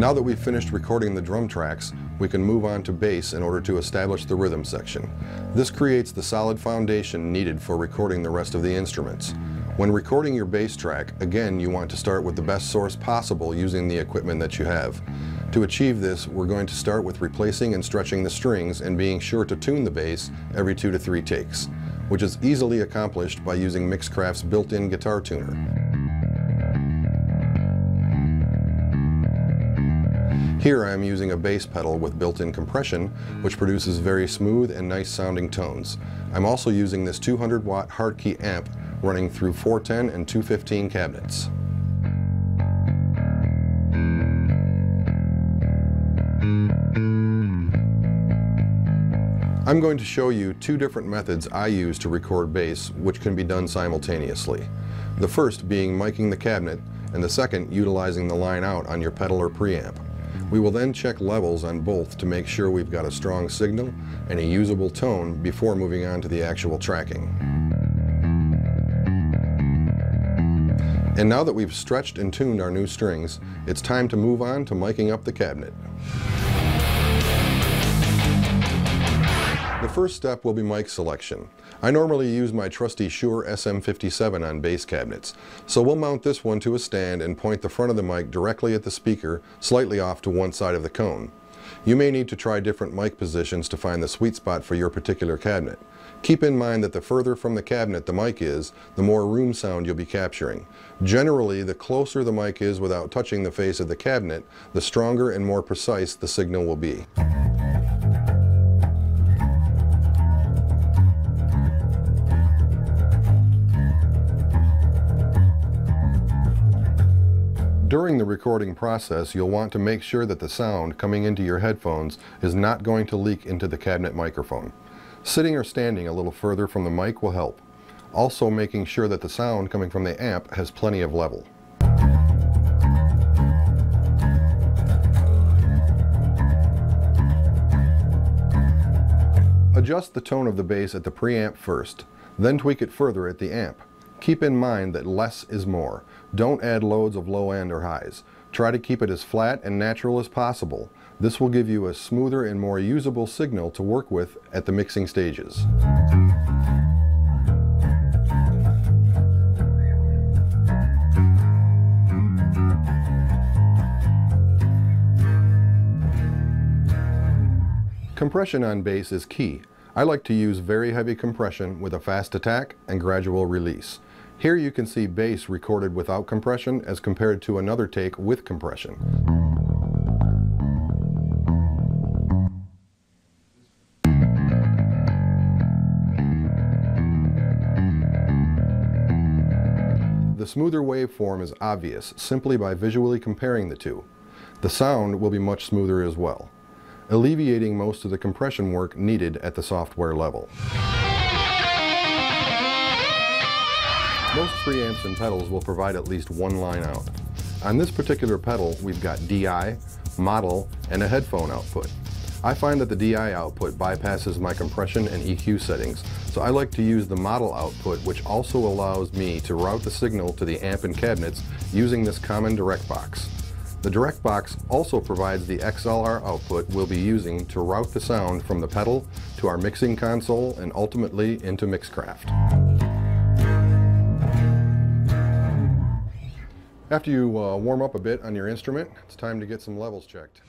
Now that we've finished recording the drum tracks, we can move on to bass in order to establish the rhythm section. This creates the solid foundation needed for recording the rest of the instruments. When recording your bass track, again, you want to start with the best source possible using the equipment that you have. To achieve this, we're going to start with replacing and stretching the strings and being sure to tune the bass every 2 to 3 takes, which is easily accomplished by using Mixcraft's built-in guitar tuner. Here I am using a bass pedal with built-in compression, which produces very smooth and nice sounding tones. I'm also using this 200-watt hardkey amp running through 410 and 215 cabinets. I'm going to show you 2 different methods I use to record bass, which can be done simultaneously. The first being miking the cabinet, and the second utilizing the line out on your pedal or preamp. We will then check levels on both to make sure we've got a strong signal and a usable tone before moving on to the actual tracking. And now that we've stretched and tuned our new strings, it's time to move on to miking up the cabinet. The first step will be mic selection. I normally use my trusty Shure SM57 on bass cabinets, so we'll mount this one to a stand and point the front of the mic directly at the speaker, slightly off to one side of the cone. You may need to try different mic positions to find the sweet spot for your particular cabinet. Keep in mind that the further from the cabinet the mic is, the more room sound you'll be capturing. Generally, the closer the mic is without touching the face of the cabinet, the stronger and more precise the signal will be. During the recording process, you'll want to make sure that the sound coming into your headphones is not going to leak into the cabinet microphone. Sitting or standing a little further from the mic will help. Also making sure that the sound coming from the amp has plenty of level. Adjust the tone of the bass at the preamp first, then tweak it further at the amp. Keep in mind that less is more. Don't add loads of low end or highs. Try to keep it as flat and natural as possible. This will give you a smoother and more usable signal to work with at the mixing stages. Compression on bass is key. I like to use very heavy compression with a fast attack and gradual release. Here you can see bass recorded without compression as compared to another take with compression. The smoother waveform is obvious simply by visually comparing the two. The sound will be much smoother as well, alleviating most of the compression work needed at the software level. Most preamps and pedals will provide at least one line out. On this particular pedal, we've got DI, model, and a headphone output. I find that the DI output bypasses my compression and EQ settings, so I like to use the model output, which also allows me to route the signal to the amp and cabinets using this common direct box. The direct box also provides the XLR output we'll be using to route the sound from the pedal to our mixing console and ultimately into Mixcraft. After you warm up a bit on your instrument, it's time to get some levels checked.